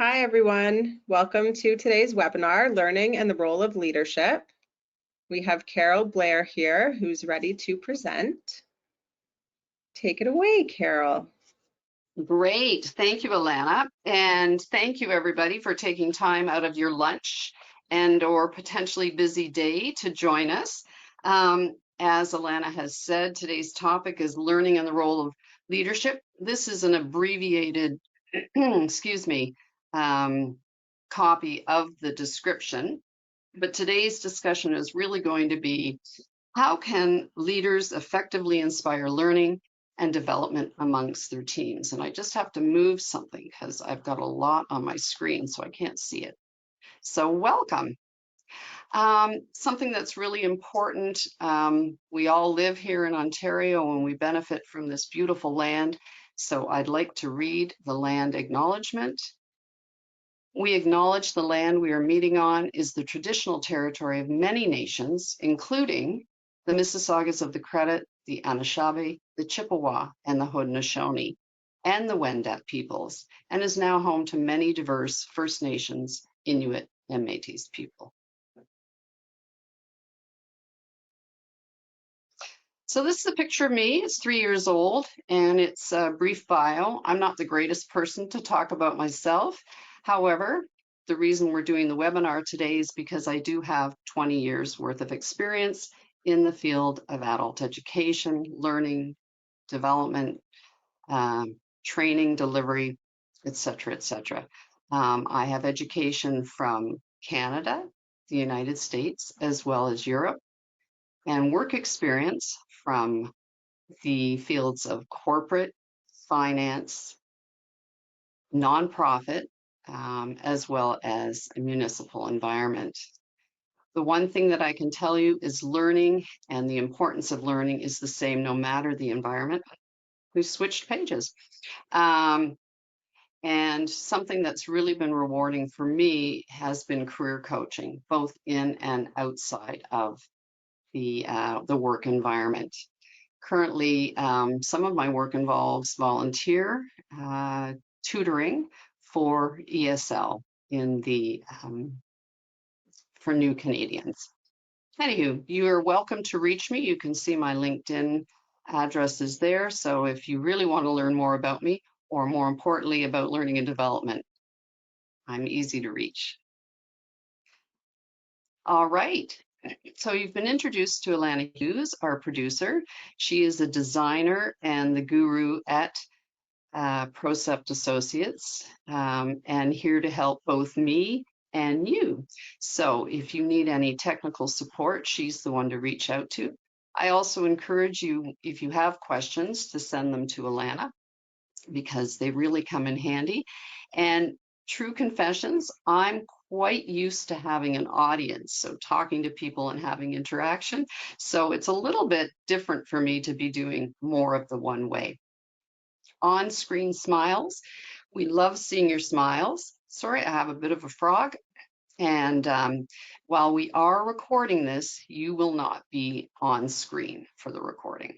Hi, everyone. Welcome to today's webinar, Learning and the Role of Leadership. We have Carroll Blair here, who's ready to present. Take it away, Carroll. Great. Thank you, Alana. And thank you, everybody, for taking time out of your lunch and or potentially busy day to join us. As Alana has said, today's topic is learning and the role of leadership. This is an abbreviated, excuse me, copy of the description. But today's discussion is really going to be how can leaders effectively inspire learning and development amongst their teams? And I just have to move something because I've got a lot on my screen, so I can't see it. So welcome. Something that's really important, we all live here in Ontario and we benefit from this beautiful land. So I'd like to read the land acknowledgement. We acknowledge the land we are meeting on is the traditional territory of many nations, including the Mississaugas of the Credit, the Anishinaabe, the Chippewa, and the Haudenosaunee, and the Wendat peoples, and is now home to many diverse First Nations, Inuit, and Métis people. So this is a picture of me. It's 3 years old, and it's a brief bio. I'm not the greatest person to talk about myself. However, the reason we're doing the webinar today is because I do have 20 years worth of experience in the field of adult education, learning, development, training, delivery, et cetera, et cetera. I have education from Canada, the United States, as well as Europe, and work experience from the fields of corporate, finance, nonprofit, as well as a municipal environment. The one thing that I can tell you is learning and the importance of learning is the same no matter the environment. We've switched pages. And something that's really been rewarding for me has been career coaching, both in and outside of the work environment. Currently, some of my work involves volunteer tutoring for ESL in the for new Canadians. Anywho, you are welcome to reach me. You can see my LinkedIn address is there. So if you really want to learn more about me, or more importantly, about learning and development, I'm easy to reach. All right. So you've been introduced to Alana Hughes, our producer. She is a designer and the guru at Procept Associates, and here to help both me and you. So if you need any technical support, she's the one to reach out to. I also encourage you, if you have questions, to send them to Alana because they really come in handy. And true confessions, I'm quite used to having an audience, so talking to people and having interaction. So it's a little bit different for me to be doing more of the one way. On-screen smiles. We love seeing your smiles. Sorry, I have a bit of a frog. And while we are recording this, you will not be on screen for the recording.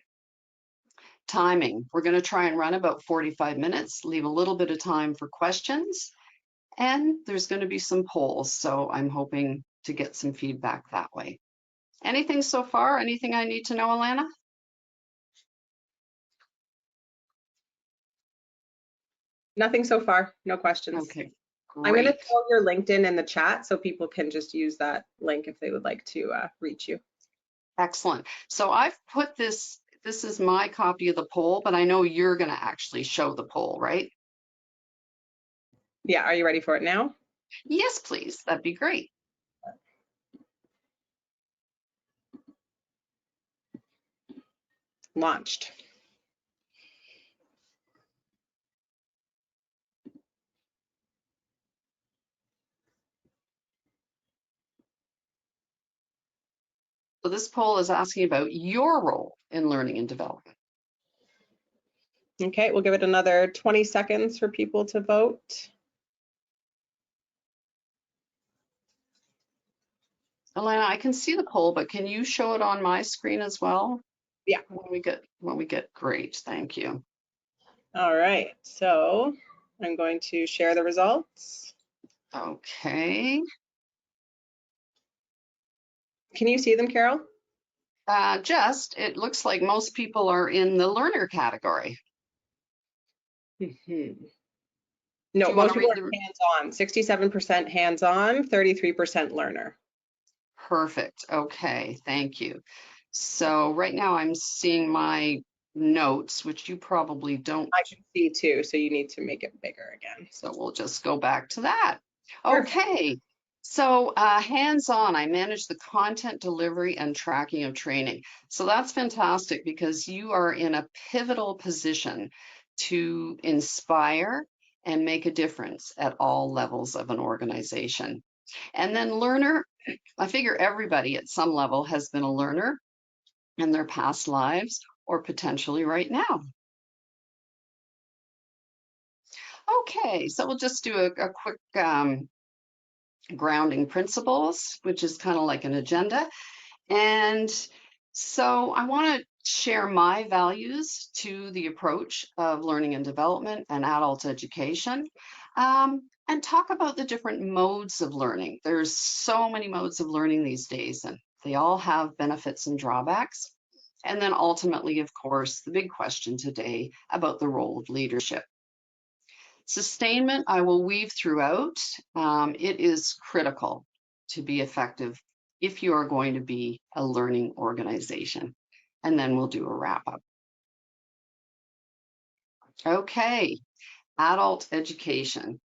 Timing. We're going to try and run about 45 minutes, leave a little bit of time for questions, and there's going to be some polls. So I'm hoping to get some feedback that way. Anything so far? Anything I need to know, Alana? Nothing so far, no questions. Okay, great. I'm going to throw your LinkedIn in the chat so people can just use that link if they would like to reach you. Excellent. So I've put this is my copy of the poll, but I know you're going to actually show the poll, right? Yeah, are you ready for it now? Yes, please. That'd be great. Launched. So this poll is asking about your role in learning and development. Okay, we'll give it another 20 seconds for people to vote. Alana, I can see the poll, but can you show it on my screen as well? Yeah. When we get great, thank you. All right, so I'm going to share the results. Okay. Can you see them, Carol? It looks like most people are in the learner category. Do No, you want most to people read are the hands-on, 67% hands-on, 33% learner. perfect? Okay, thank you. So right now I'm seeing my notes, which you probably don't. I can see too, so you need to make it bigger again. So we'll just go back to that. Perfect. Okay. So hands-on, I manage the content delivery and tracking of training. So that's fantastic because you are in a pivotal position to inspire and make a difference at all levels of an organization. And then learner, I figure everybody at some level has been a learner in their past lives or potentially right now. Okay, so we'll just do a quick grounding principles, which is kind of like an agenda. And so I want to share my values to the approach of learning and development and adult education. And talk about the different modes of learning. There's so many modes of learning these days, and they all have benefits and drawbacks. And then ultimately, of course, the big question today about the role of leadership. Sustainment, I will weave throughout. It is critical to be effective if you are going to be a learning organization. And then we'll do a wrap up. Okay, adult education.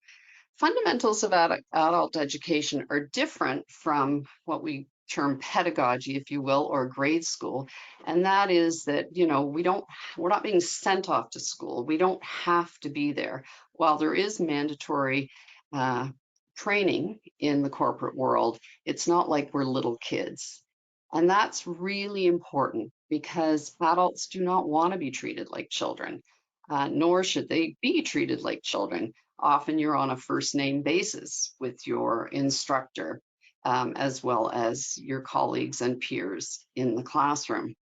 Fundamentals of adult education are different from what we term pedagogy, if you will, or grade school. And that is that, we're not being sent off to school. We don't have to be there. While there is mandatory training in the corporate world, it's not like we're little kids. And that's really important because adults do not want to be treated like children, nor should they be treated like children. Often you're on a first name basis with your instructor, as well as your colleagues and peers in the classroom.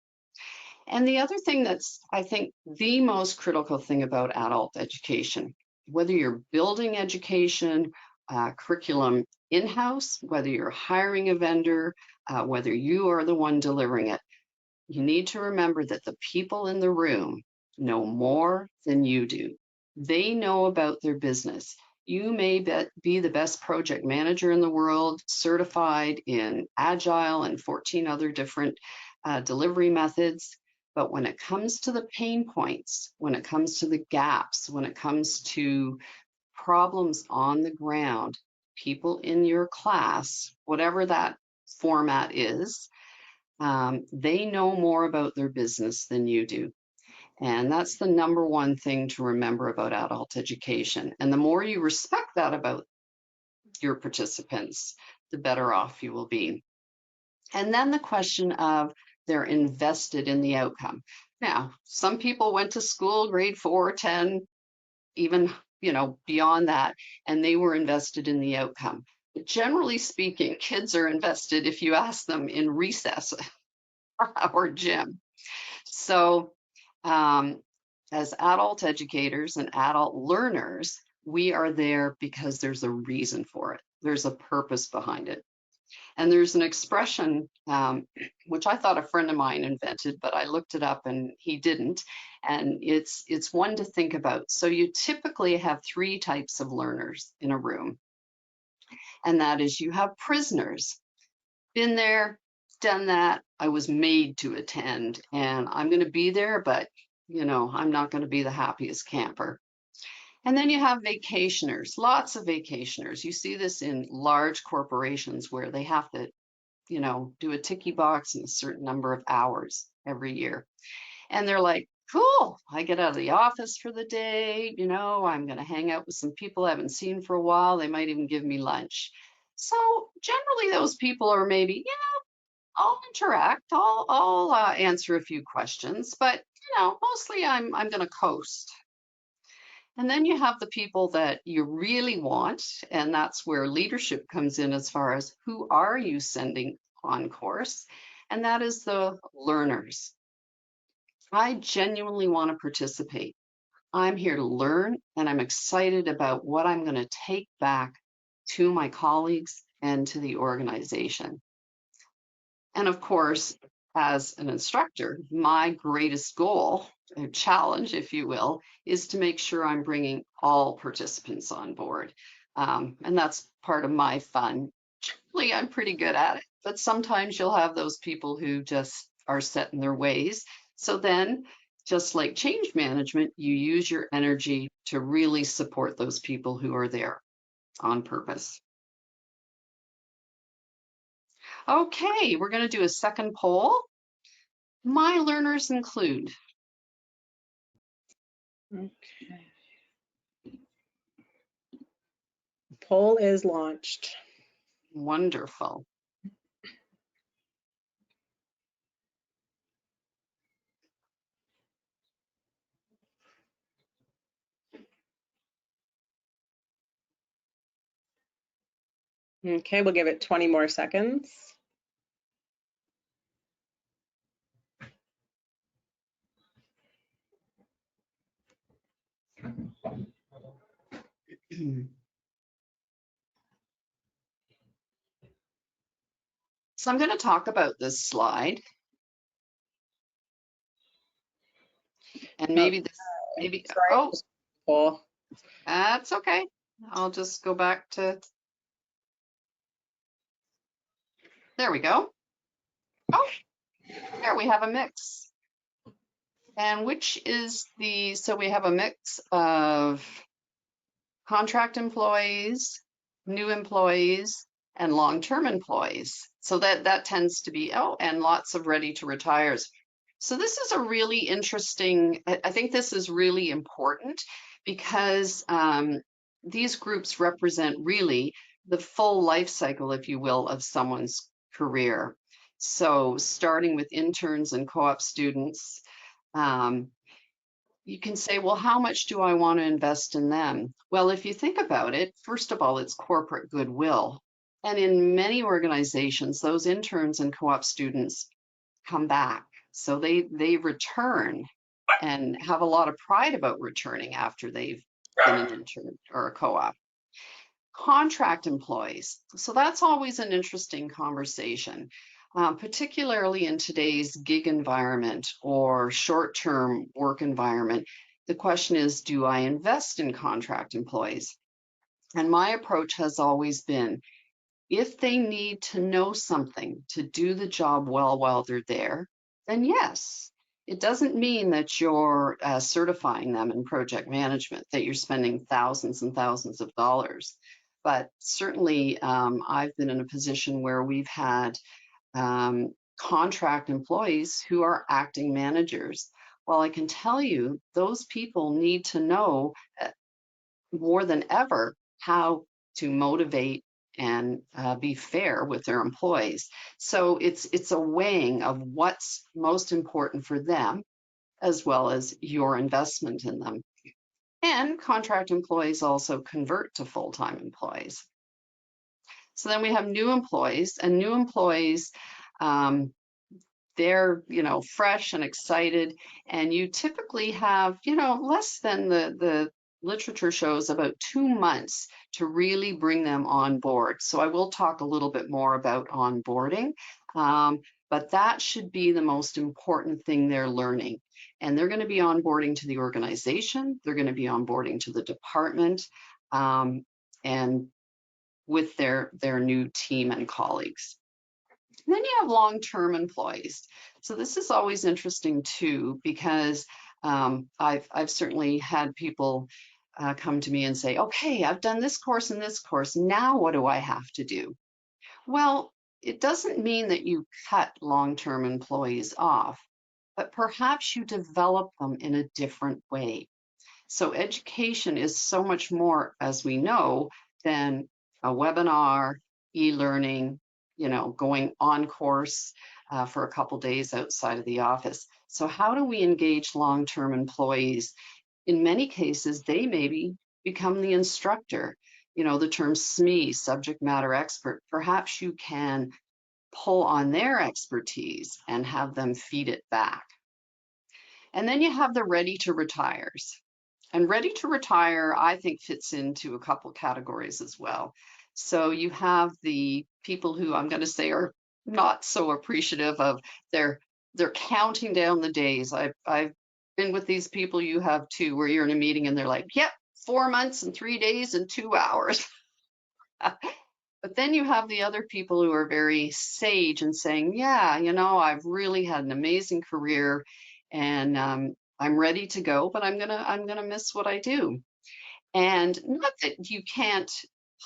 And the other thing that's, I think, the most critical thing about adult education, whether you're building education, curriculum in-house, whether you're hiring a vendor, whether you are the one delivering it, you need to remember that the people in the room know more than you do. They know about their business. You may be the best project manager in the world, certified in Agile and 14 other different delivery methods. But when it comes to the pain points, when it comes to the gaps, when it comes to problems on the ground, people in your class, whatever that format is, they know more about their business than you do. And that's the number one thing to remember about adult education. And the more you respect that about your participants, the better off you will be. And then the question of they're invested in the outcome. Now, some people went to school, grade 4, 10, even beyond that, and they were invested in the outcome. But generally speaking, kids are invested if you ask them in recess or gym. So, as adult educators and adult learners, we are there because there's a reason for it. There's a purpose behind it. And there's an expression, which I thought a friend of mine invented, but I looked it up and he didn't. And it's one to think about. So you typically have three types of learners in a room. And that is you have prisoners. Been there, done that. I was made to attend and I'm going to be there, but I'm not going to be the happiest camper. And then you have vacationers, lots of vacationers. You see this in large corporations where they have to, do a ticky box in a certain number of hours every year. And they're like, cool, I get out of the office for the day, I'm going to hang out with some people I haven't seen for a while. They might even give me lunch. So generally those people are maybe, I'll interact. I'll answer a few questions, but mostly I'm going to coast. And then you have the people that you really want, and that's where leadership comes in as far as who are you sending on course, and that is the learners. I genuinely want to participate. I'm here to learn, and I'm excited about what I'm going to take back to my colleagues, and to the organization. And of course, as an instructor, my greatest goal, or challenge, if you will, is to make sure I'm bringing all participants on board. And that's part of my fun. Generally, I'm pretty good at it, but sometimes you'll have those people who just are set in their ways. So then, just like change management, you use your energy to really support those people who are there on purpose. Okay, we're going to do a second poll. My learners include. Okay. Poll is launched. Wonderful. Okay, we'll give it 20 more seconds. So I'm going to talk about this slide, and maybe Sorry. oh, Poll. that's okay. I'll just go back to, there we go. Oh, there we have a mix. And which is so we have a mix of contract employees, new employees, and long-term employees. So that tends to be, and lots of ready to retires. So this is a really interesting, I think this is really important because these groups represent really the full life cycle, if you will, of someone's career. So starting with interns and co-op students, you can say, well, how much do I want to invest in them? Well, if you think about it, first of all, it's corporate goodwill. And in many organizations, those interns and co-op students come back. So they return and have a lot of pride about returning after they've been an intern or a co-op. Contract employees. So that's always an interesting conversation, particularly in today's gig environment or short-term work environment. The question is, do I invest in contract employees? And my approach has always been, if they need to know something to do the job well while they're there, then yes. It doesn't mean that you're certifying them in project management, that you're spending thousands and thousands of dollars. But certainly, I've been in a position where we've had contract employees who are acting managers. Well, I can tell you, those people need to know more than ever how to motivate and be fair with their employees. So it's a weighing of what's most important for them, as well as your investment in them. And contract employees also convert to full-time employees. So then we have new employees, and new employees, they're fresh and excited, and you typically have less than the literature shows about 2 months to really bring them on board. So I will talk a little bit more about onboarding, but that should be the most important thing they're learning. And they're going to be onboarding to the organization, they're going to be onboarding to the department, and with their new team and colleagues. And then you have long-term employees. So this is always interesting too, because I've certainly had people come to me and say, okay, I've done this course and this course. Now what do I have to do? Well, it doesn't mean that you cut long-term employees off, but perhaps you develop them in a different way. So education is so much more, as we know, than a webinar, e-learning, going on course for a couple days outside of the office. So how do we engage long-term employees? In many cases, they maybe become the instructor. The term SME, subject matter expert, perhaps you can pull on their expertise and have them feed it back. And then you have the ready to retires. And ready to retire, I think, fits into a couple categories as well. So you have the people who I'm going to say are not so appreciative of they're counting down the days. I've been with these people, you have too, where you're in a meeting and they're like, yep, 4 months and 3 days and 2 hours. But then you have the other people who are very sage and saying, yeah, I've really had an amazing career and I'm ready to go, but I'm gonna miss what I do. And not that you can't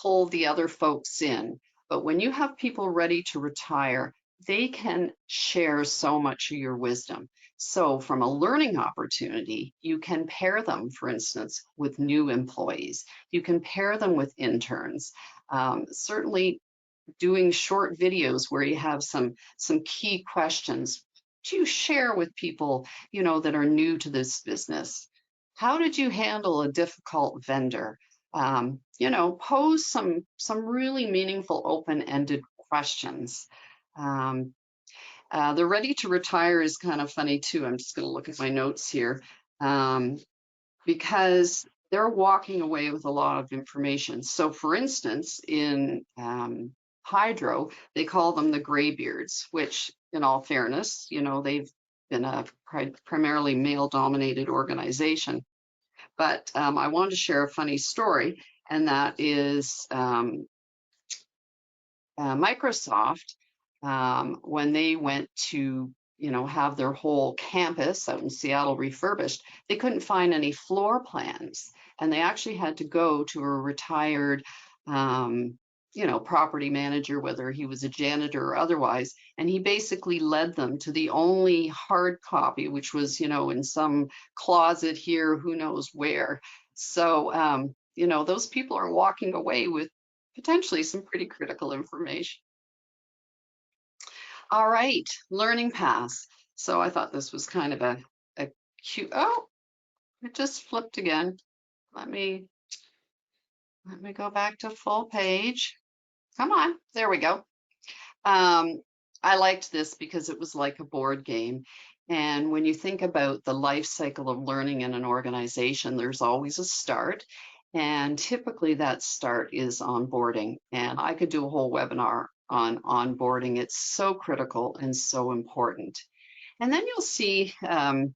pull the other folks in, but when you have people ready to retire, they can share so much of your wisdom. So, from a learning opportunity, you can pair them, for instance, with new employees. You can pair them with interns. Certainly, doing short videos where you have some key questions to share with people, that are new to this business. How did you handle a difficult vendor? Pose some really meaningful open-ended questions. Um, the ready to retire is kind of funny too. I'm just going to look at my notes here. Because they're walking away with a lot of information. So, for instance, in hydro, they call them the graybeards, which, in all fairness, they've been a primarily male-dominated organization. But I wanted to share a funny story, and that is Microsoft, when they went to have their whole campus out in Seattle refurbished, they couldn't find any floor plans, and they actually had to go to a retired property manager, whether he was a janitor or otherwise, and he basically led them to the only hard copy, which was in some closet here, who knows where. So those people are walking away with potentially some pretty critical information. All right, learning paths. So I thought this was kind of a cute, oh, it just flipped again. Let me go back to full page. Come on, there we go. I liked this because it was like a board game. And when you think about the life cycle of learning in an organization, there's always a start. And typically that start is onboarding. And I could do a whole webinar on onboarding. It's so critical and so important. And then you'll see the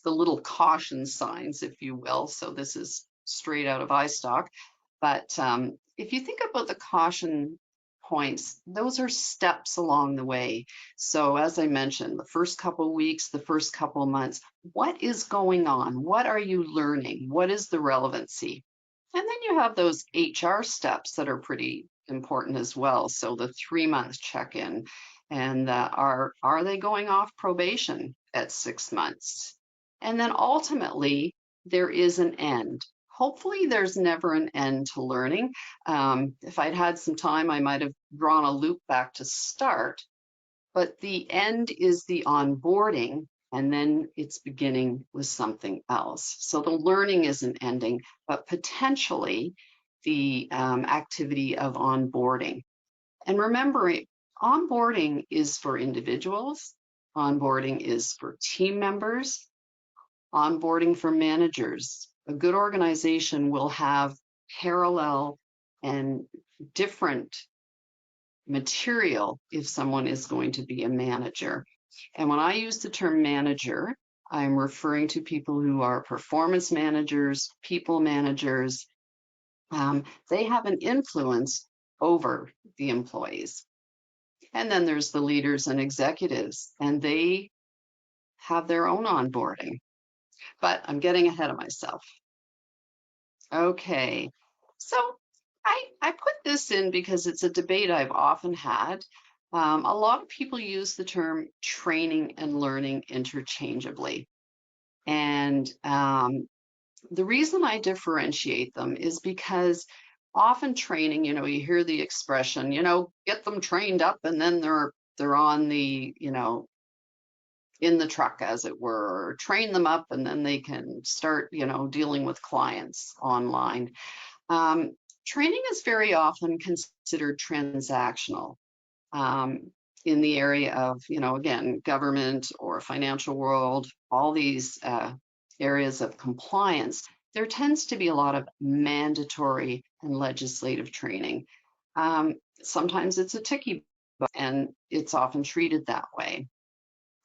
little caution signs, if you will. So this is straight out of iStock. But if you think about the caution points, those are steps along the way. So as I mentioned, the first couple of weeks, the first couple of months, what is going on? What are you learning? What is the relevancy? And then you have those HR steps that are pretty important as well. So the 3-month check-in, and are they going off probation at 6 months? And then ultimately, there is an end. Hopefully, there's never an end to learning. If I'd had some time, I might have drawn a loop back to start, but the end is the onboarding, and then it's beginning with something else. So the learning isn't ending, but potentially the activity of onboarding. And remembering, onboarding is for individuals, onboarding is for team members, onboarding for managers. A good organization will have parallel and different material if someone is going to be a manager. And when I use the term manager, I'm referring to people who are performance managers, people managers. They have an influence over the employees. And then there's the leaders and executives, and they have their own onboarding. But I'm getting ahead of myself. Okay, so I put this in because it's a debate I've often had. A lot of people use the term training and learning interchangeably. And the reason I differentiate them is because often training, you hear the expression, get them trained up and then they're on the, in the truck, as it were, or train them up and then they can start, dealing with clients online. Training is very often considered transactional in the area of, again, government or financial world, all these areas of compliance. There tends to be a lot of mandatory and legislative training. Sometimes it's a ticky bug, and it's often treated that way.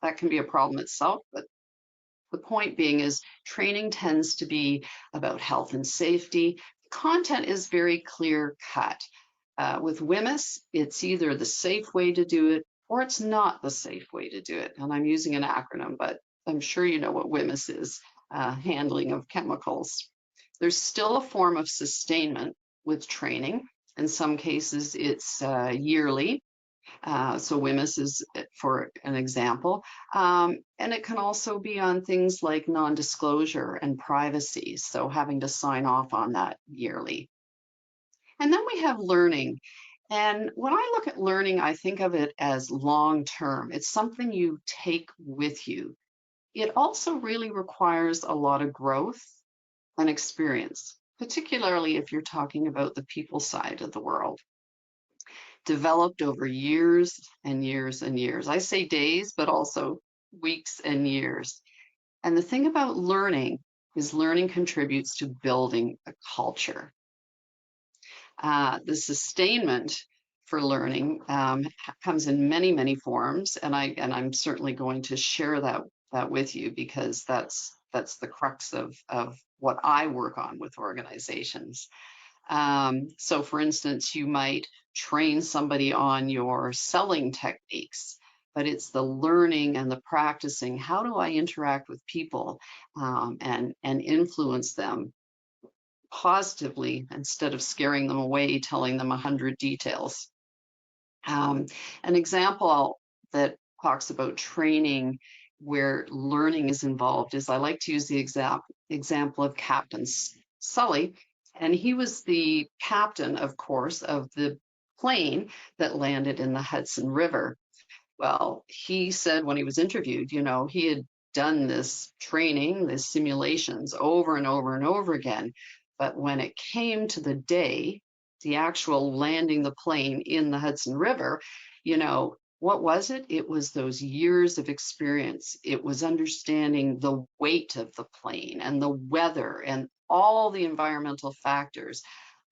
That can be a problem itself, but the point being is training tends to be about health and safety. Content is very clear cut. With WMIS, it's either the safe way to do it or it's not the safe way to do it. And I'm using an acronym, but I'm sure you know what WMIS is, handling of chemicals. There's still a form of sustainment with training. In some cases, it's yearly. So WMIS is for an example. And it can also be on things like non-disclosure and privacy. So having to sign off on that yearly. And then we have learning. And when I look at learning, I think of it as long term. It's something you take with you. It also really requires a lot of growth and experience, particularly if you're talking about the people side of the world, developed over years and years and years. I say days, but also weeks and years. And the thing about learning is learning contributes to building a culture. The sustainment for learning comes in many, many forms, and I'm certainly going to share that with you because that's the crux of what I work on with organizations. So, for instance, you might train somebody on your selling techniques, but it's the learning and the practicing. How do I interact with people and influence them positively instead of scaring them away, telling them 100 details. An example that talks about training where learning is involved is I like to use the example of Captain Sully, and he was the captain, of course, of the plane that landed in the Hudson River. Well, he said when he was interviewed, he had done this training, this simulations over and over and over again. But when it came to the day, the actual landing the plane in the Hudson River, what was it? It was those years of experience. It was understanding the weight of the plane and the weather and all the environmental factors,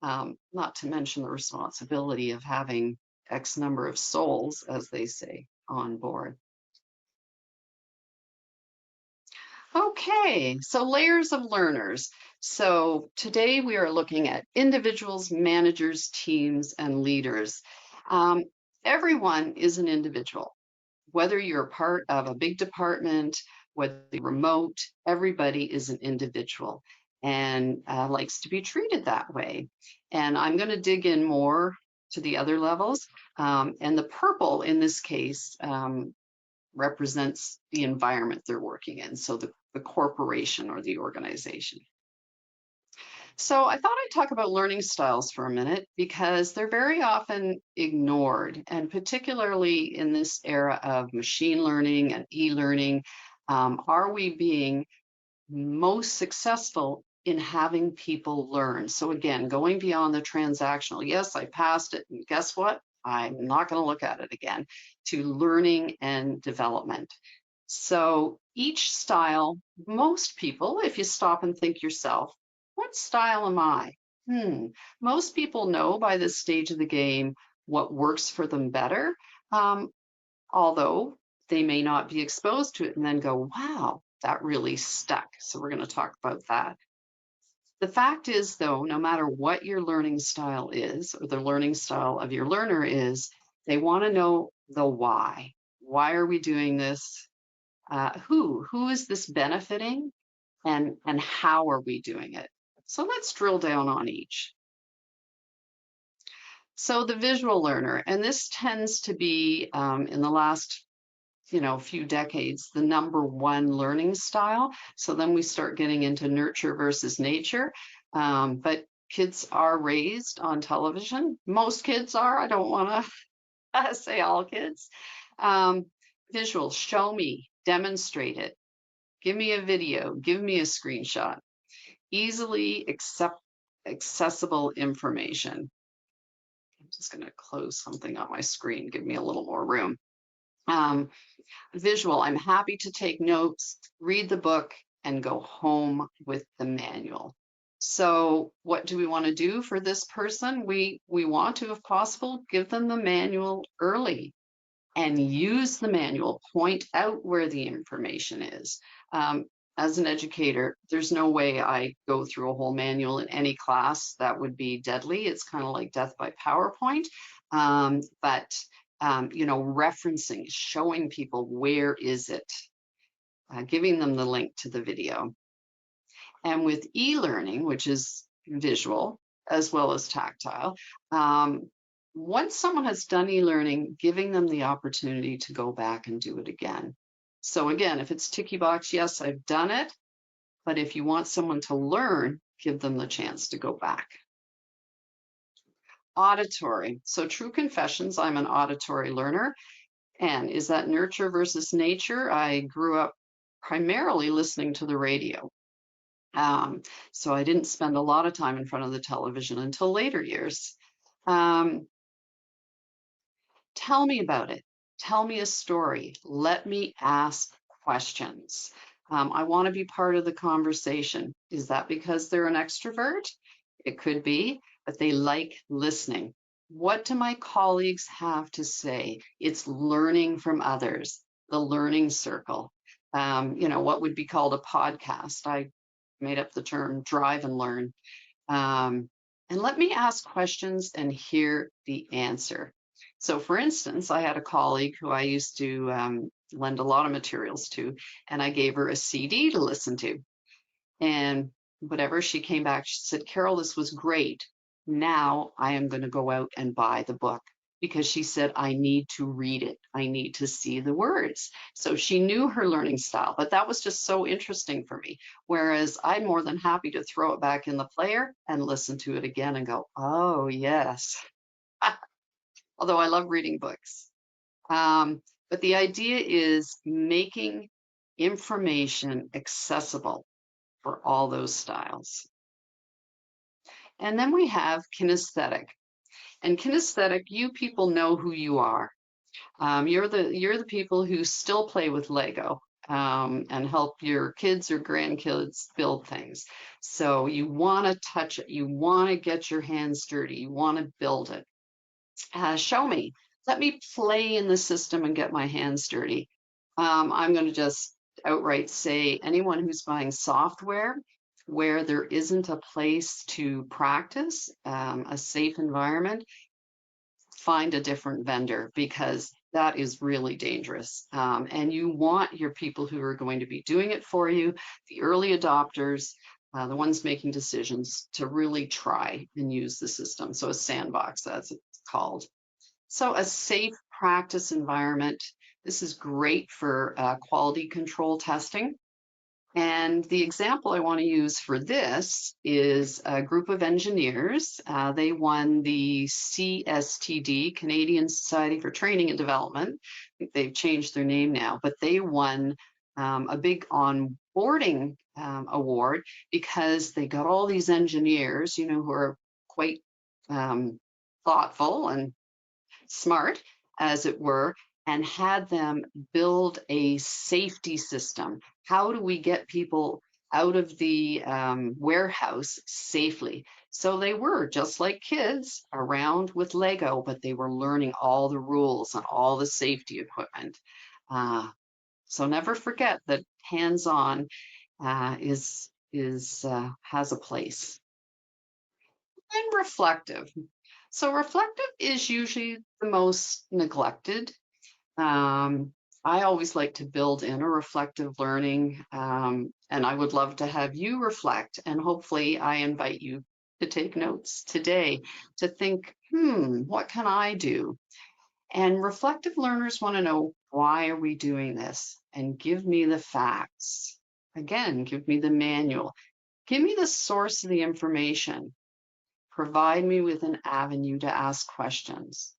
not to mention the responsibility of having X number of souls, as they say, on board. Okay, so layers of learners. So today we are looking at individuals, managers, teams, and leaders. Everyone is an individual. Whether you're part of a big department, whether you're remote, everybody is an individual and likes to be treated that way. And I'm going to dig in more to the other levels. And the purple in this case represents the environment they're working in, so the corporation or the organization. So I thought I'd talk about learning styles for a minute because they're very often ignored, and particularly in this era of machine learning and e-learning, are we being most successful in having people learn? So again, going beyond the transactional, yes, I passed it, and guess what? I'm not going to look at it again, to learning and development. So each style, most people, if you stop and think yourself, what style am I? Most people know by this stage of the game what works for them better, although they may not be exposed to it and then go, wow, that really stuck. So we're going to talk about that. The fact is, though, no matter what your learning style is or the learning style of your learner is, they want to know the why. Why are we doing this? Who is this benefiting? And how are we doing it? So let's drill down on each. So the visual learner, and this tends to be in the last few decades, the #1 learning style. So then we start getting into nurture versus nature. But kids are raised on television. Most kids are. I don't want to say all kids. Visual, show me, demonstrate it. Give me a video, give me a screenshot. Easily accessible information. I'm just going to close something on my screen, give me a little more room. Visual, I'm happy to take notes, read the book, and go home with the manual. So what do we want to do for this person? We want to, if possible, give them the manual early and use the manual, point out where the information is. As an educator, there's no way I go through a whole manual in any class. That would be deadly. It's kind of like death by PowerPoint. But you know, referencing, showing people where is it, giving them the link to the video. And with e-learning, which is visual as well as tactile, once someone has done e-learning, giving them the opportunity to go back and do it again. So again, if it's ticky box, yes, I've done it. But if you want someone to learn, give them the chance to go back. Auditory. So true confessions, I'm an auditory learner. And is that nurture versus nature? I grew up primarily listening to the radio. So I didn't spend a lot of time in front of the television until later years. Tell me about it. Tell me a story. Let me ask questions. I want to be part of the conversation. Is that because they're an extrovert? It could be, but they like listening. What do my colleagues have to say? It's learning from others, the learning circle. You know, what would be called a podcast. I made up the term drive and learn. And let me ask questions and hear the answer. So for instance, I had a colleague who I used to lend a lot of materials to, and I gave her a CD to listen to. And whatever, she came back, she said, Carol, this was great. Now I am going to go out and buy the book, because she said, I need to read it. I need to see the words. So she knew her learning style, but that was just so interesting for me. Whereas I'm more than happy to throw it back in the player and listen to it again and go, oh, yes. Although I love reading books. But the idea is making information accessible for all those styles. And then we have kinesthetic. And kinesthetic, you people know who you are. You're the people who still play with Lego and help your kids or grandkids build things. So you want to touch it. You want to get your hands dirty. You want to build it. Show me. Let me play in the system and get my hands dirty. I'm going to just outright say anyone who's buying software where there isn't a place to practice, a safe environment, find a different vendor, because that is really dangerous. And you want your people who are going to be doing it for you, the early adopters, the ones making decisions, to really try and use the system. So a sandbox, as it's called. So a safe practice environment. This is great for quality control testing. And the example I want to use for this is a group of engineers. They won the CSTD, Canadian Society for Training and Development. I think they've changed their name now, but they won a big onboarding award because they got all these engineers, you know, who are quite thoughtful and smart, as it were, and had them build a safety system. How do we get people out of the warehouse safely? So they were just like kids around with Lego, but they were learning all the rules and all the safety equipment. So never forget that hands-on has a place. And reflective. So reflective is usually the most neglected. I always like to build in a reflective learning, and I would love to have you reflect, and hopefully I invite you to take notes today to think, what can I do? And reflective learners want to know, why are we doing this? And give me the facts. Again, give me the manual. Give me the source of the information. Provide me with an avenue to ask questions.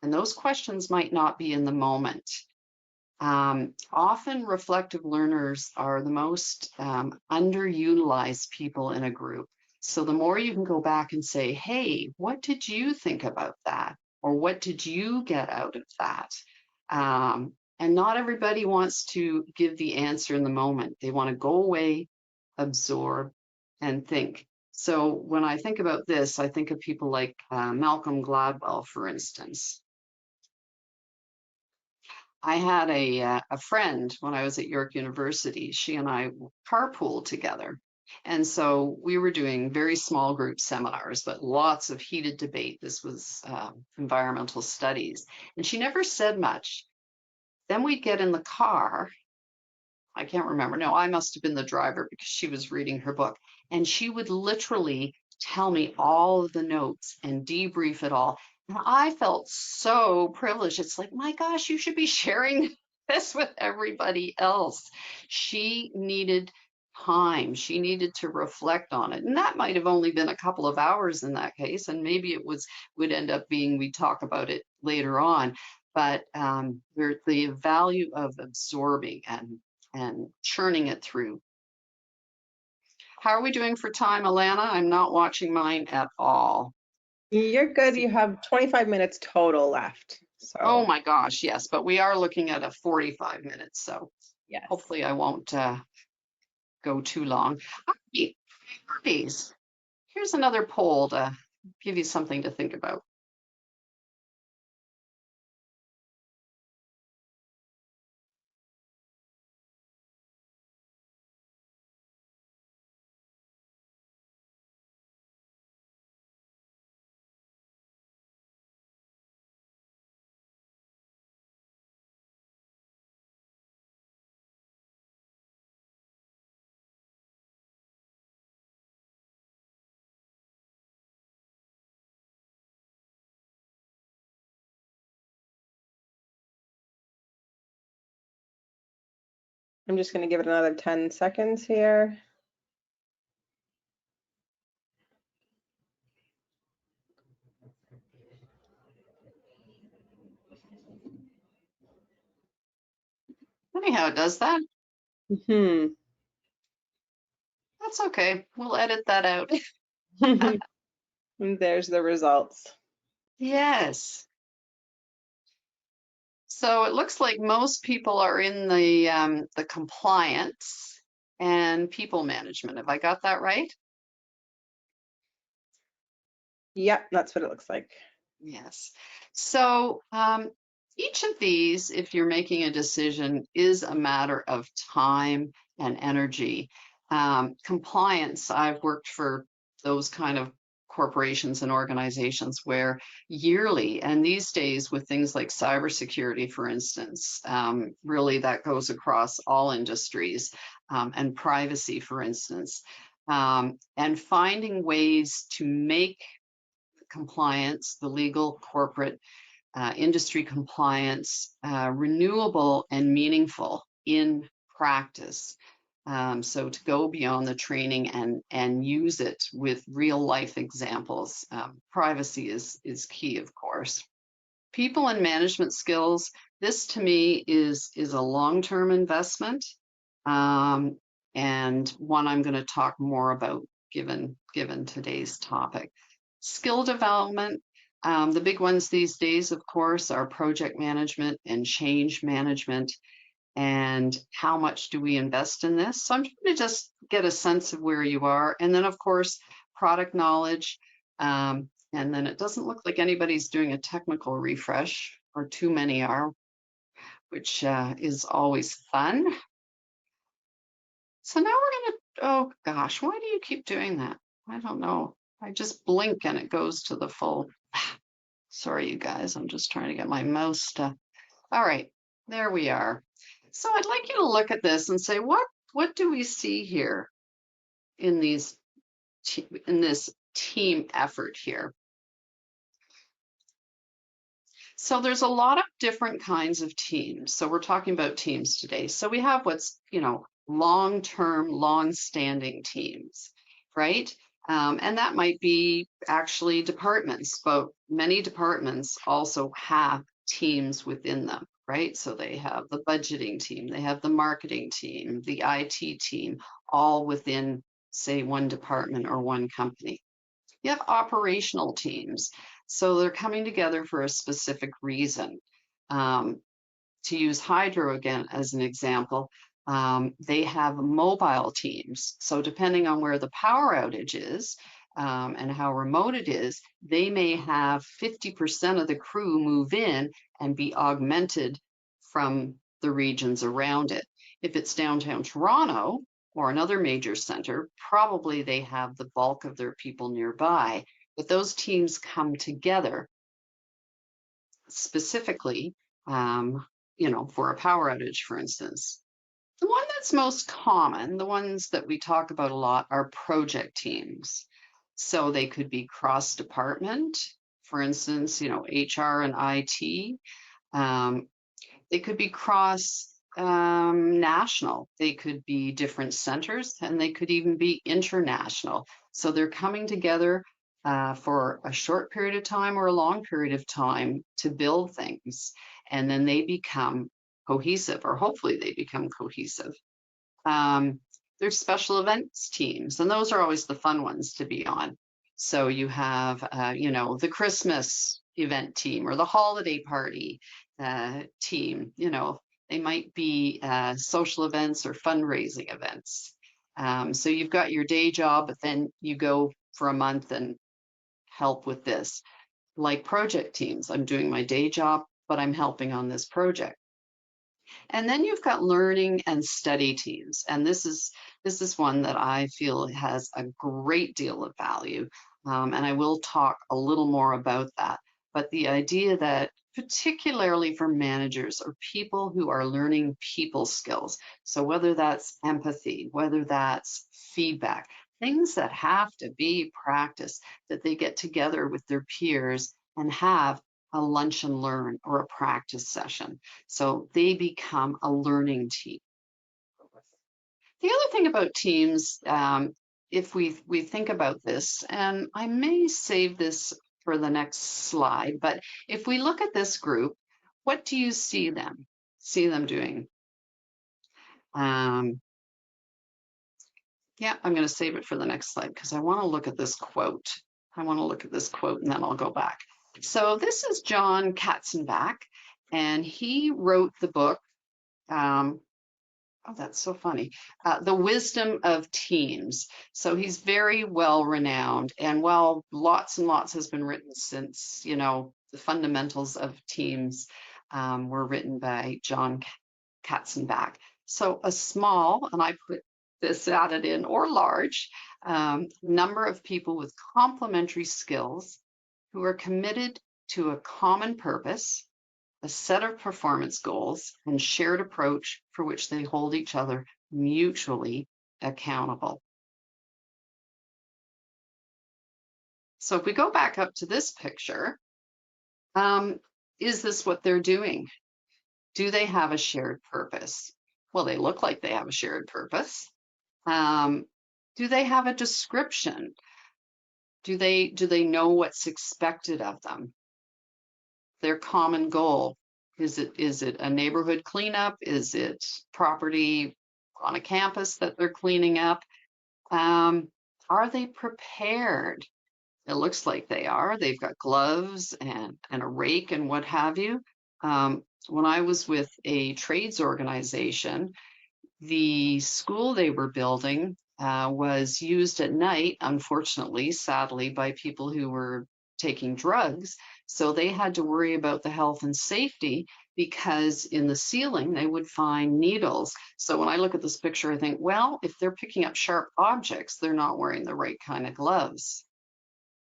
And those questions might not be in the moment. Often reflective learners are the most underutilized people in a group. So the more you can go back and say, hey, what did you think about that? Or what did you get out of that? And not everybody wants to give the answer in the moment. They want to go away, absorb, and think. So when I think about this, I think of people like Malcolm Gladwell, for instance. I had a friend when I was at York University. She and I carpooled together. And so we were doing very small group seminars, but lots of heated debate. This was environmental studies. And she never said much. Then we'd get in the car. I can't remember. No, I must have been the driver because she was reading her book. And she would literally tell me all of the notes and debrief it all. And I felt so privileged. It's like, my gosh, you should be sharing this with everybody else. She needed time. She needed to reflect on it. And that might have only been a couple of hours in that case. And maybe it would end up being, we talk about it later on. But the value of absorbing and churning it through. How are we doing for time, Alana? I'm not watching mine at all. You're good. You have 25 minutes total left. Oh So my gosh, yes, but we are looking at a 45 minutes, so yes. hopefully I won't go too long. Please, here's another poll to give you something to think about. I'm just going to give it another 10 seconds here. Funny how it does that. Hmm. That's okay. We'll edit that out. And there's the results. Yes. So it looks like most people are in the compliance and people management. Have I got that right? Yep, that's what it looks like. Yes. So each of these, if you're making a decision, is a matter of time and energy. Compliance, I've worked for those kind of corporations and organizations where yearly, and these days with things like cybersecurity, for instance, really that goes across all industries, and privacy, for instance, and finding ways to make compliance, the legal, corporate, industry compliance, renewable and meaningful in practice. So to go beyond the training and use it with real life examples. Privacy is key, of course. People and management skills. This to me is a long-term investment, and one I'm going to talk more about given today's topic. Skill development. The big ones these days, of course, are project management and change management. And how much do we invest in this? So I'm trying to just get a sense of where you are. And then, of course, product knowledge. And then it doesn't look like anybody's doing a technical refresh, or too many are, which is always fun. So now we're going to, oh gosh, why do you keep doing that? I don't know. I just blink and it goes to the full. Sorry, you guys, I'm just trying to get my mouse to. All right, there we are. So I'd like you to look at this and say, what do we see here in these in this team effort here? So there's a lot of different kinds of teams. So we're talking about teams today. So we have what's, long-term, long-standing teams, right? And that might be actually departments, but many departments also have teams within them, right? So they have the budgeting team, they have the marketing team, the IT team, all within, say, one department or one company. You have operational teams. So they're coming together for a specific reason. To use hydro again as an example, They have mobile teams. So depending on where the power outage is and how remote it is, they may have 50% of the crew move in and be augmented from the regions around it. If it's downtown Toronto or another major center, probably they have the bulk of their people nearby. But those teams come together specifically, for a power outage, for instance. The one that's most common, the ones that we talk about a lot, are project teams. So they could be cross-department, for instance, HR and IT. They could be cross-national. They could be different centers, and they could even be international. So they're coming together for a short period of time or a long period of time to build things, and then they become cohesive, or hopefully they become cohesive. There's special events teams, and those are always the fun ones to be on. So you have, the Christmas event team or the holiday party team. They might be social events or fundraising events. So you've got your day job, but then you go for a month and help with this. Like project teams, I'm doing my day job, but I'm helping on this project. And then you've got learning and study teams. And this is one that I feel has a great deal of value. And I will talk a little more about that. But the idea that particularly for managers or people who are learning people skills, so whether that's empathy, whether that's feedback, things that have to be practiced, that they get together with their peers and have a lunch and learn or a practice session. So they become a learning team. The other thing about teams, if we think about this, and I may save this for the next slide, but if we look at this group, what do you see them doing? Yeah, I'm going to save it for the next slide because I want to look at this quote. And then I'll go back. So this is John Katzenbach, and he wrote the book, oh, that's so funny, The Wisdom of Teams. So he's very well renowned, and while lots and lots has been written since, the fundamentals of teams were written by John Katzenbach. So a small, and I put this added in, or large, number of people with complementary skills who are committed to a common purpose, a set of performance goals, and shared approach for which they hold each other mutually accountable. So if we go back up to this picture, is this what they're doing? Do they have a shared purpose? Well, they look like they have a shared purpose. Do they have a description? Do they know what's expected of them? Their common goal, is it a neighborhood cleanup? Is it property on a campus that they're cleaning up? Are they prepared? It looks like they are. They've got gloves and a rake and what have you. When I was with a trades organization, the school they were building was used at night, unfortunately, sadly, by people who were taking drugs. So they had to worry about the health and safety because in the ceiling they would find needles. So when I look at this picture, I think, well, if they're picking up sharp objects, they're not wearing the right kind of gloves.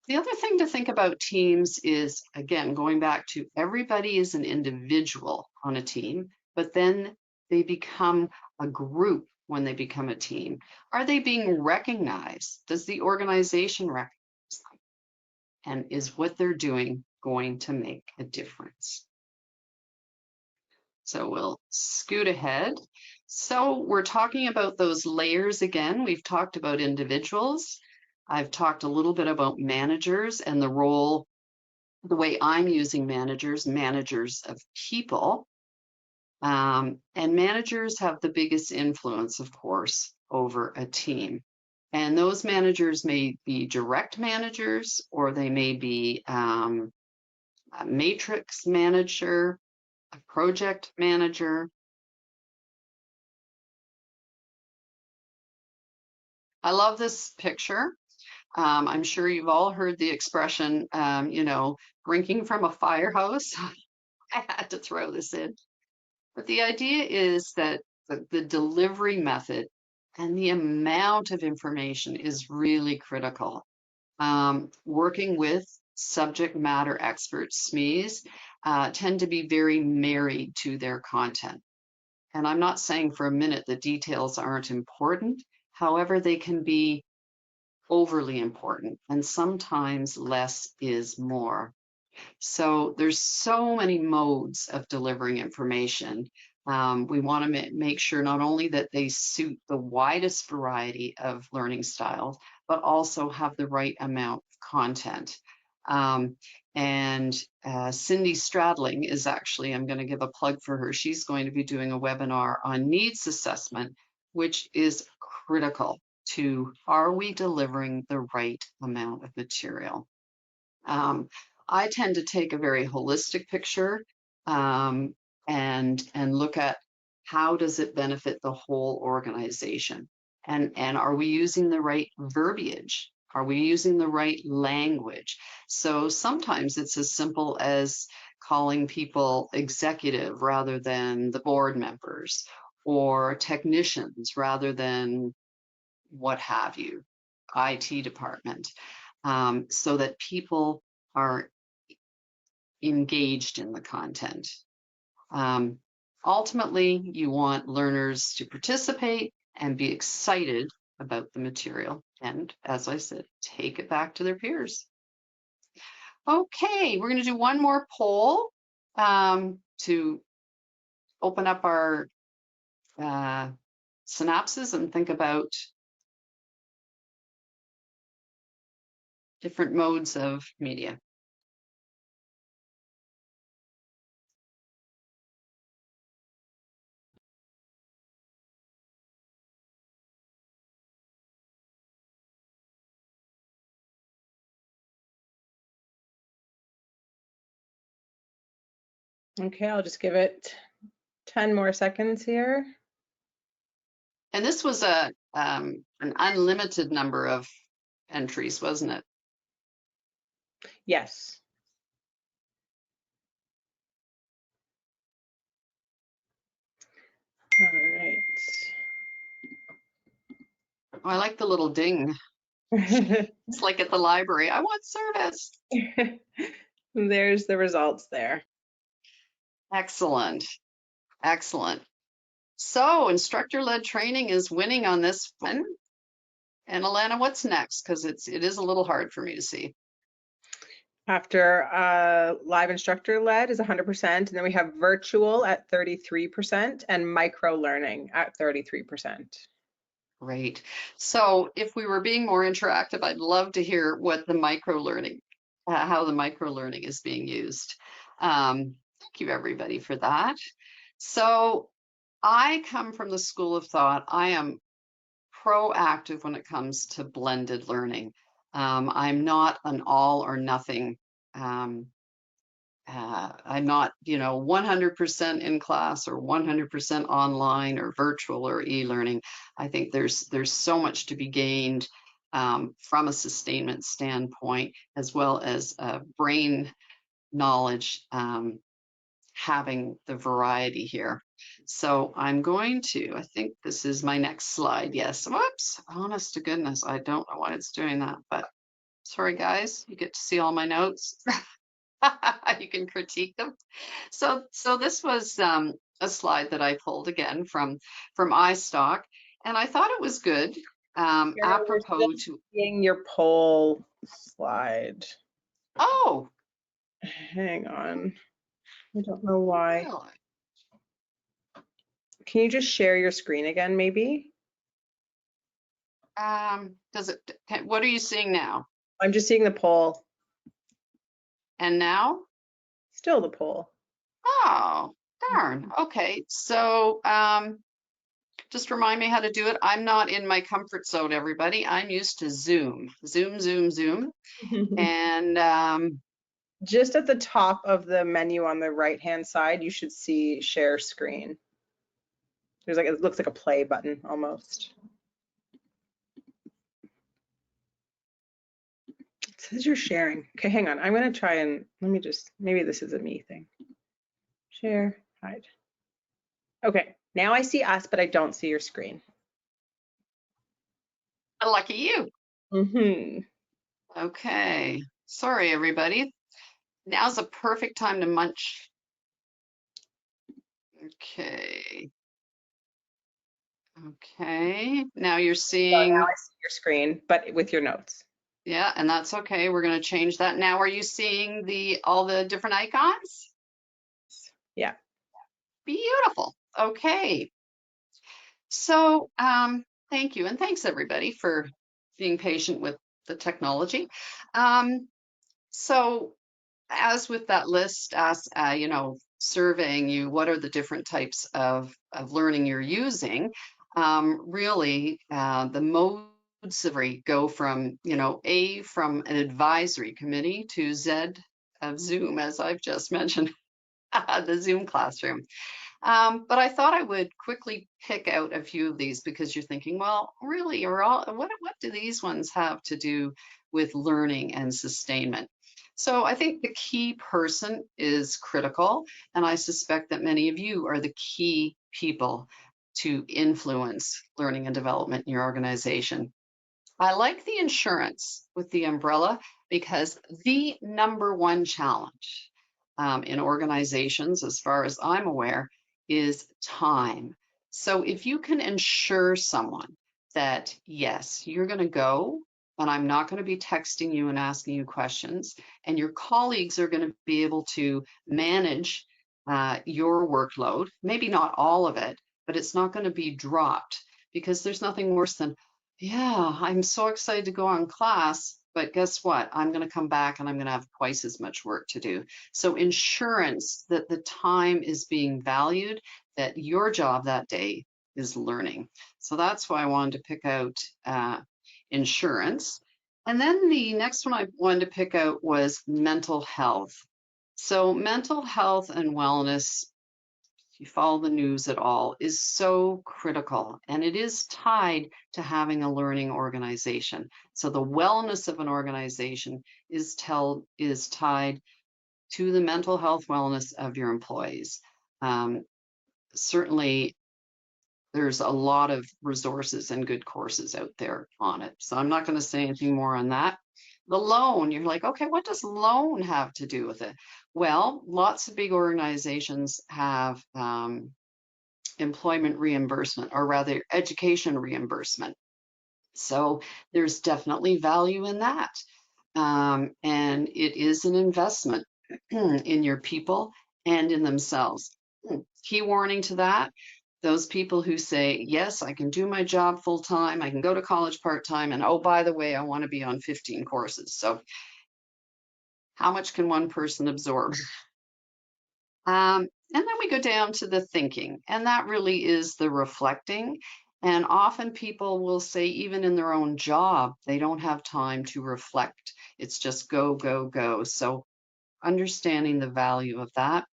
The other thing to think about teams is, again, going back to everybody is an individual on a team, but then they become a group when they become a team. Are they being recognized? Does the organization recognize them? And is what they're doing going to make a difference? So we'll scoot ahead. So we're talking about those layers again. We've talked about individuals. I've talked a little bit about managers and the role, the way I'm using managers of people. And managers have the biggest influence, of course, over a team. And those managers may be direct managers, or they may be a matrix manager, a project manager. I love this picture. I'm sure you've all heard the expression, drinking from a firehouse. I had to throw this in. But the idea is that the delivery method and the amount of information is really critical. Working with subject matter experts, SMEs, tend to be very married to their content. And I'm not saying for a minute the details aren't important. However, they can be overly important, and sometimes less is more. So there's so many modes of delivering information. We want to make sure not only that they suit the widest variety of learning styles, but also have the right amount of content. And Cindy Stradling is actually, I'm going to give a plug for her. She's going to be doing a webinar on needs assessment, which is critical to, are we delivering the right amount of material? I tend to take a very holistic picture and look at how does it benefit the whole organization, and are we using the right verbiage? Are we using the right language? So sometimes it's as simple as calling people executive rather than the board members, or technicians rather than what have you, IT department, so that people are engaged in the content. Ultimately, you want learners to participate and be excited about the material. And as I said, take it back to their peers. Okay, we're going to do one more poll to open up our synapses and think about different modes of media. Okay, I'll just give it 10 more seconds here. And this was an unlimited number of entries, wasn't it? Yes. All right. Oh, I like the little ding. It's like at the library. I want service. There's the results there. Excellent. Excellent. So instructor-led training is winning on this one. And Alana, what's next? Because it is a little hard for me to see. After live instructor led is 100%, and then we have virtual at 33% and micro learning at 33%. Great. So if we were being more interactive, I'd love to hear what the micro learning, how the micro learning is being used. Thank you everybody for that. So I come from the school of thought, I am proactive when it comes to blended learning. I'm not an all or nothing. I'm not, 100% in class or 100% online or virtual or e-learning. I think there's so much to be gained from a sustainment standpoint, as well as brain knowledge, having the variety here. So I'm going to, I think this is my next slide. Yes. Whoops. Honest to goodness, I don't know why it's doing that, but sorry guys, you get to see all my notes. You can critique them. So this was a slide that I pulled again from iStock, and I thought it was good. Apropos to seeing your poll slide. Oh, hang on. I don't know why. Really? Can you just share your screen again, maybe? What are you seeing now? I'm just seeing the poll. And now? Still the poll. Oh, darn. Okay. So just remind me how to do it. I'm not in my comfort zone, everybody. I'm used to Zoom. Zoom. And just at the top of the menu on the right-hand side, you should see share screen. There's like, it looks like a play button almost. says you're sharing. Okay, hang on. I'm going to try and let me just, maybe this is a me thing. Share, hide. Okay, now I see us, but I don't see your screen. Lucky you. Mm-hmm. Okay. Sorry, everybody. Now's a perfect time to munch. Okay. Okay. Now you're So now seeing, I see your screen, but with your notes. yeah, and that's okay. We're going to change that. Now, are you seeing all the different icons? Yeah. Beautiful. Okay. So, thank you. And thanks everybody for being patient with the technology. So as with that list, as surveying you, what are the different types of learning you're using? Really, the modes of go from, A, from an advisory committee to Z of Zoom, as I've just mentioned, the Zoom classroom. But I thought I would quickly pick out a few of these because you're thinking, well, really, what do these ones have to do with learning and sustainment? So I think the key person is critical, and I suspect that many of you are the key people to influence learning and development in your organization. I like the insurance with the umbrella because the number one challenge in organizations, as far as I'm aware, is time. So if you can ensure someone that, yes, you're going to go and I'm not going to be texting you and asking you questions, and your colleagues are going to be able to manage your workload, maybe not all of it, but it's not going to be dropped because there's nothing worse than, yeah, I'm so excited to go on class, but guess what? I'm going to come back and I'm going to have twice as much work to do. So insurance that the time is being valued, that your job that day is learning. So that's why I wanted to pick out insurance. And then the next one I wanted to pick out was mental health. So mental health and wellness, if you follow the news at all, is so critical, and it is tied to having a learning organization. So the wellness of an organization is tied to the mental health wellness of your employees. Certainly, there's a lot of resources and good courses out there on it. So I'm not going to say anything more on that. The loan, you're like, okay, what does loan have to do with it? Well, lots of big organizations have employment reimbursement, or rather education reimbursement. So there's definitely value in that. And it is an investment in your people and in themselves. Key warning to that, those people who say, yes, I can do my job full time, I can go to college part time, and oh, by the way, I want to be on 15 courses. So how much can one person absorb? And then we go down to the thinking, and that really is the reflecting. And often people will say, even in their own job, they don't have time to reflect. It's just go, go, go. So understanding the value of that.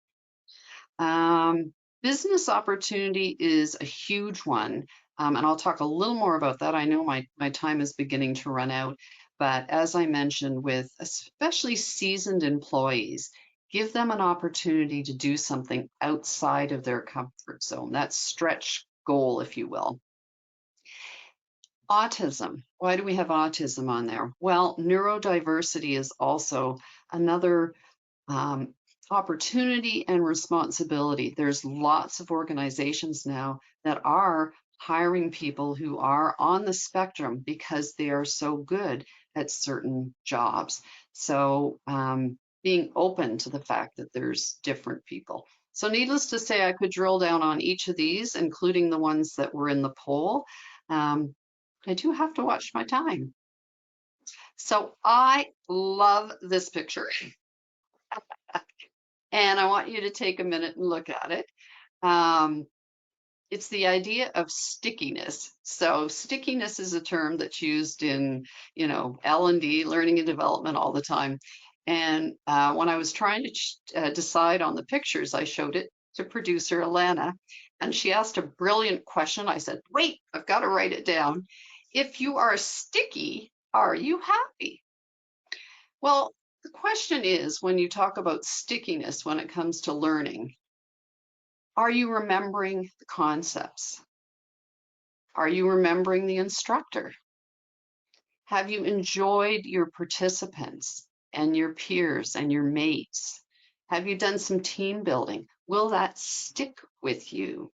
Business opportunity is a huge one. And I'll talk a little more about that. I know my time is beginning to run out. But as I mentioned, with especially seasoned employees, give them an opportunity to do something outside of their comfort zone, that stretch goal, if you will. Autism. Why do we have autism on there? Well, neurodiversity is also another opportunity and responsibility. There's lots of organizations now that are hiring people who are on the spectrum because they are so good at certain jobs. So being open to the fact that there's different people. So needless to say, I could drill down on each of these, including the ones that were in the poll. I do have to watch my time. So I love this picture. And I want you to take a minute and look at it. It's the idea of stickiness. So stickiness is a term that's used in, L&D, learning and development, all the time. And when I was trying to decide on the pictures, I showed it to producer Alana, and she asked a brilliant question. I said, wait, I've got to write it down. If you are sticky, are you happy? Well, the question is, when you talk about stickiness when it comes to learning, are you remembering the concepts? Are you remembering the instructor? Have you enjoyed your participants and your peers and your mates? Have you done some team building? Will that stick with you?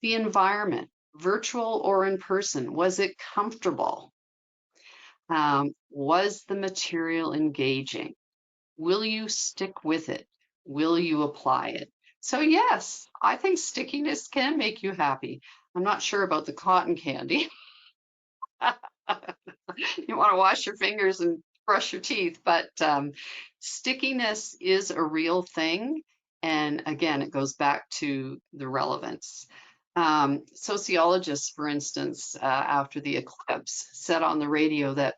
The environment, virtual or in person, was it comfortable? Was the material engaging? Will you stick with it? Will you apply it? So yes, I think stickiness can make you happy. I'm not sure about the cotton candy. You want to wash your fingers and brush your teeth, but stickiness is a real thing. And again, it goes back to the relevance. Sociologists, for instance, after the eclipse, said on the radio that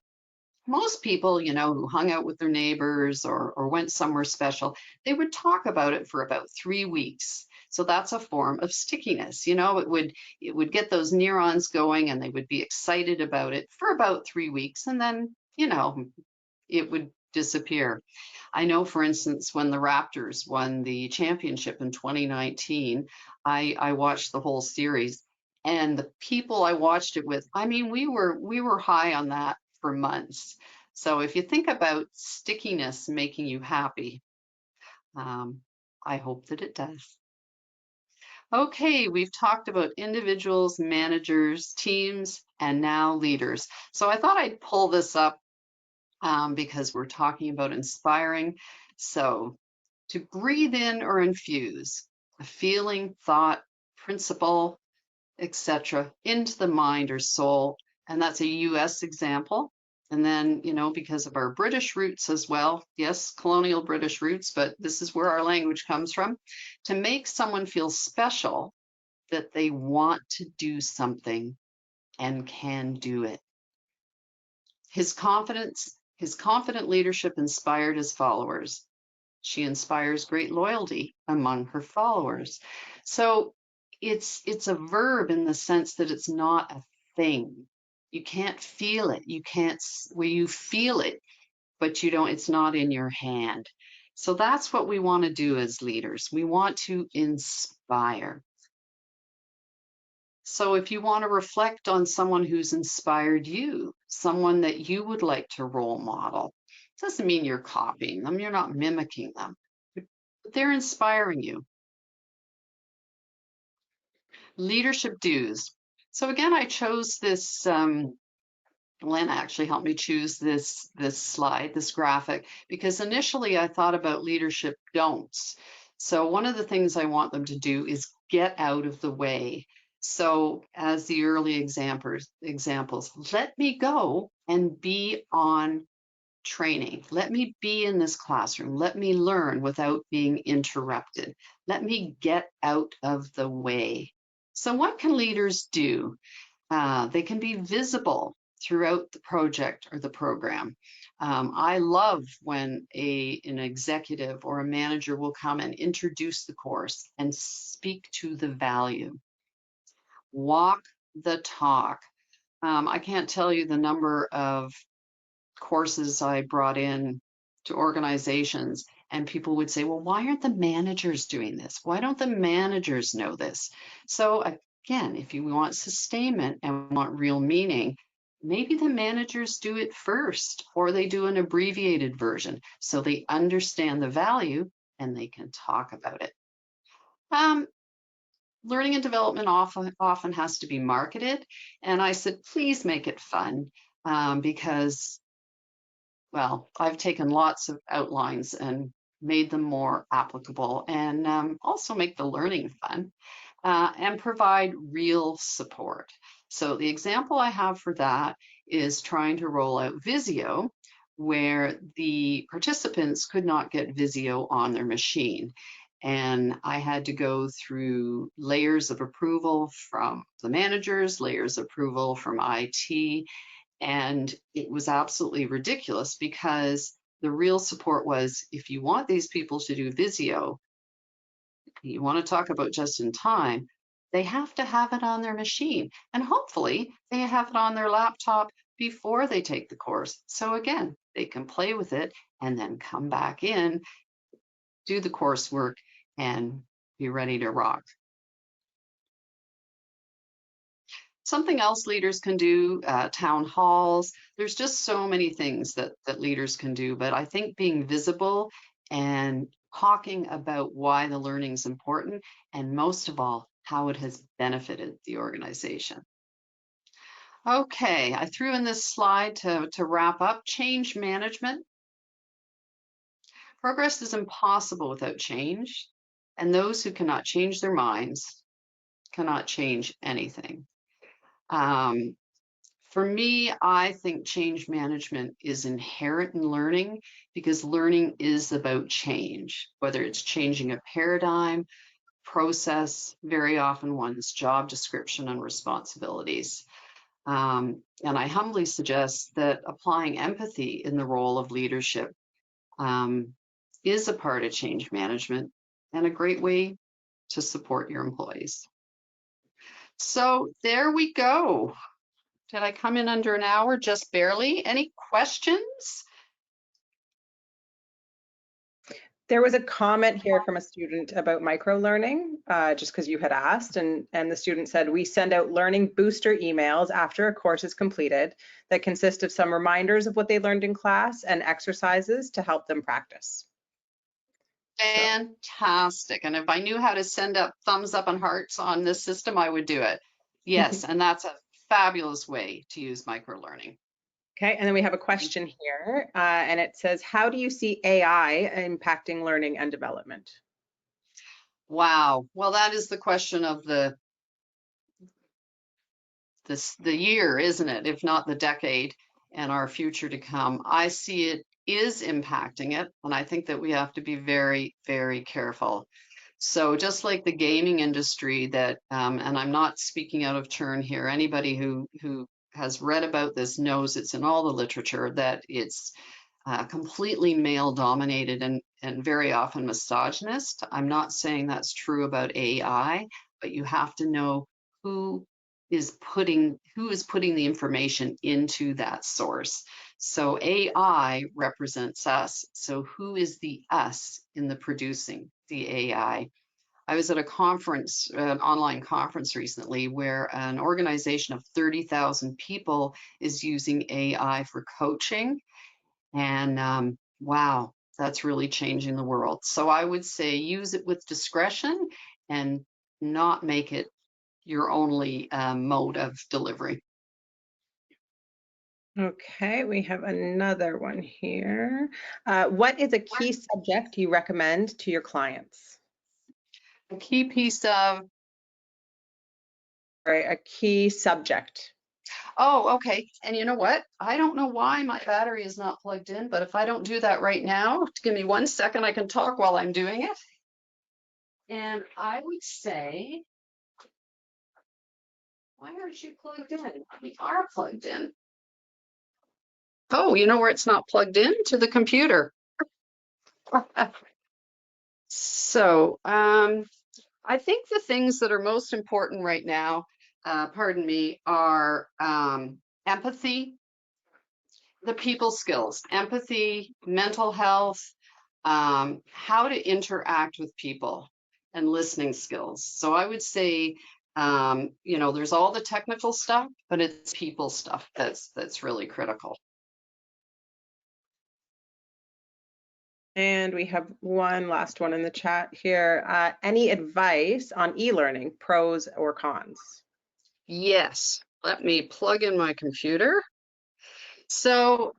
most people, who hung out with their neighbors or went somewhere special, they would talk about it for about 3 weeks. So that's a form of stickiness. It would get those neurons going and they would be excited about it for about 3 weeks and then, it would disappear. I know, for instance, when the Raptors won the championship in 2019, I watched the whole series and the people I watched it with, I mean, we were high on that for months. So if you think about stickiness making you happy, I hope that it does. Okay, we've talked about individuals, managers, teams, and now leaders. So I thought I'd pull this up because we're talking about inspiring. So to breathe in or infuse a feeling, thought, principle, etc., into the mind or soul. And that's a US example. And then, because of our British roots as well, yes, colonial British roots, but this is where our language comes from, to make someone feel special that they want to do something and can do it. His confident leadership inspired his followers. She inspires great loyalty among her followers. So it's a verb in the sense that it's not a thing. You can't feel it. You can't, well, you feel it, but you don't, it's not in your hand. So that's what we want to do as leaders. We want to inspire. So if you want to reflect on someone who's inspired you, someone that you would like to role model, doesn't mean you're copying them, you're not mimicking them, but they're inspiring you. Leadership dues. So again, I chose this, Lynn actually helped me choose this slide, this graphic, because initially I thought about leadership don'ts. So one of the things I want them to do is get out of the way. So as the early examples, let me go and be on training. Let me be in this classroom. Let me learn without being interrupted. Let me get out of the way. So what can leaders do? They can be visible throughout the project or the program. I love when an executive or a manager will come and introduce the course and speak to the value. Walk the talk. I can't tell you the number of courses I brought in to organizations, and people would say, well, why aren't the managers doing this? Why don't the managers know this? So again, if you want sustainment and want real meaning, maybe the managers do it first, or they do an abbreviated version so they understand the value and they can talk about it. Learning and development often has to be marketed, and I said, please make it fun, because, well, I've taken lots of outlines and made them more applicable, and also make the learning fun, and provide real support. So the example I have for that is trying to roll out Visio, where the participants could not get Visio on their machine. And I had to go through layers of approval from the managers, layers of approval from IT, and it was absolutely ridiculous because the real support was, if you want these people to do Visio, you want to talk about just in time, they have to have it on their machine. And hopefully they have it on their laptop before they take the course. So again, they can play with it and then come back in, do the coursework, and be ready to rock. Something else leaders can do, town halls. There's just so many things that leaders can do, but I think being visible and talking about why the learning is important, and most of all, how it has benefited the organization. Okay, I threw in this slide to wrap up. Change management. Progress is impossible without change, and those who cannot change their minds cannot change anything. For me, I think change management is inherent in learning because learning is about change, whether it's changing a paradigm, process, very often one's job description and responsibilities. And I humbly suggest that applying empathy in the role of leadership is a part of change management and a great way to support your employees. So there we go. Did I come in under an hour? Just barely. Any questions? There was a comment here from a student about micro-learning, just because you had asked, and the student said, we send out learning booster emails after a course is completed that consist of some reminders of what they learned in class and exercises to help them practice. Fantastic. And if I knew how to send up thumbs up and hearts on this system, I would do it. Yes, and that's a fabulous way to use micro-learning. Okay, and then we have a question here, and it says, how do you see AI impacting learning and development? Wow. Well, that is the question of the year, isn't it? If not the decade and our future to come. I see it is impacting it, and I think that we have to be very, very careful. So just like the gaming industry that, and I'm not speaking out of turn here, anybody who has read about this knows it's in all the literature that it's completely male dominated and very often misogynist. I'm not saying that's true about AI, but you have to know who is putting the information into that source. So AI represents us. So who is the us in the producing the AI? I was at a conference, an online conference recently, where an organization of 30,000 people is using AI for coaching. And wow, that's really changing the world. So I would say use it with discretion and not make it your only mode of delivery. Okay, we have another one here. What is a key subject you recommend to your clients? A key piece of, Or a key subject. oh, okay. And you know what? I don't know why my battery is not plugged in, but if I don't do that right now, give me 1 second, I can talk while I'm doing it. And I would say, why aren't you plugged in? We are plugged in. Oh, you know where it's not plugged in? To the computer. So I think the things that are most important right now, pardon me, are empathy, the people skills, empathy, mental health, how to interact with people, and listening skills. So I would say, there's all the technical stuff, but it's people stuff that's really critical. And we have one last one in the chat here. Any advice on e-learning, pros or cons? Yes, let me plug in my computer. So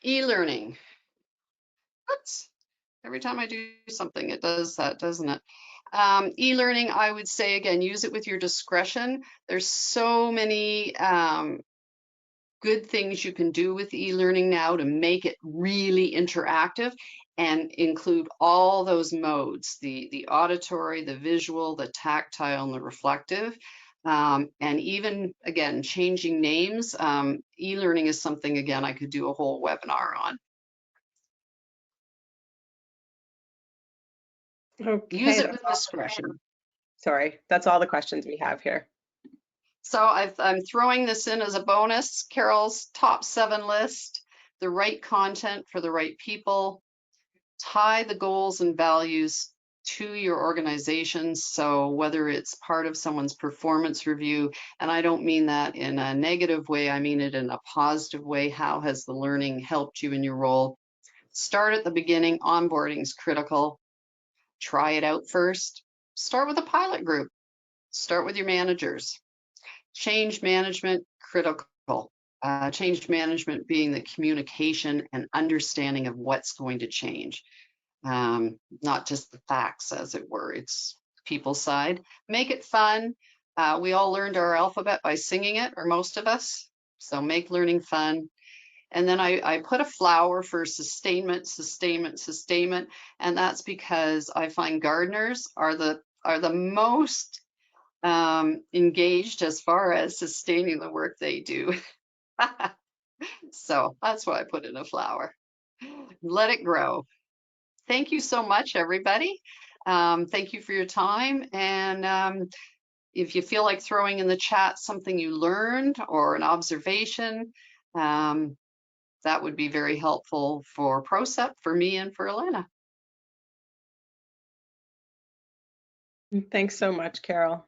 e-learning. Oops. Every time I do something, it does that, doesn't it? E-learning, I would say, again, use it with your discretion. There's so many good things you can do with e-learning now to make it really interactive and include all those modes, the auditory, the visual, the tactile, and the reflective. And even, again, changing names. E-learning is something, again, I could do a whole webinar on. Okay, Use it with discretion. sorry, that's all the questions we have here. So I'm throwing this in as a bonus, Carol's top 7 list, the right content for the right people, tie the goals and values to your organization. So whether it's part of someone's performance review, and I don't mean that in a negative way, I mean it in a positive way. How has the learning helped you in your role? Start at the beginning. Onboarding is critical. Try it out first. Start with a pilot group. Start with your managers. Change management, critical. Change management being the communication and understanding of what's going to change, not just the facts, as it were. It's people side. Make it fun. We all learned our alphabet by singing it, or most of us. So make learning fun. And then I put a flower for sustainment, sustainment, sustainment, and that's because I find gardeners are the most engaged as far as sustaining the work they do. So that's why I put in a flower. Let it grow. Thank you so much, everybody. Thank you for your time. And if you feel like throwing in the chat something you learned or an observation, that would be very helpful for Procept, for me, and for Elena. Thanks so much, Carol.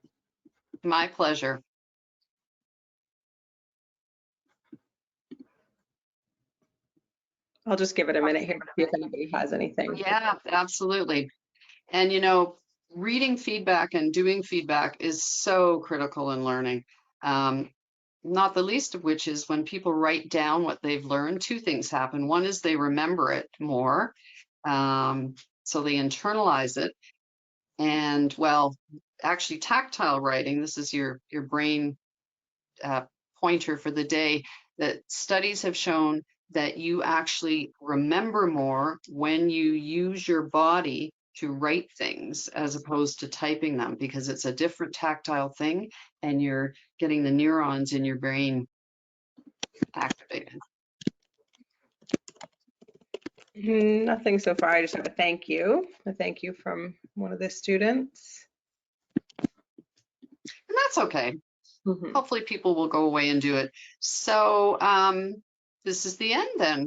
My pleasure. I'll just give it a minute here to see if anybody has anything. Yeah, absolutely. And reading feedback and doing feedback is so critical in learning. Not the least of which is when people write down what they've learned, 2 things happen. One is they remember it more, so they internalize it. And well, actually tactile writing, this is your brain pointer for the day, that studies have shown that you actually remember more when you use your body to write things as opposed to typing them, because it's a different tactile thing and you're getting the neurons in your brain activated. Nothing so far. I just have a thank you from one of the students. And that's okay. Hopefully people will go away and do it. So this is the end then.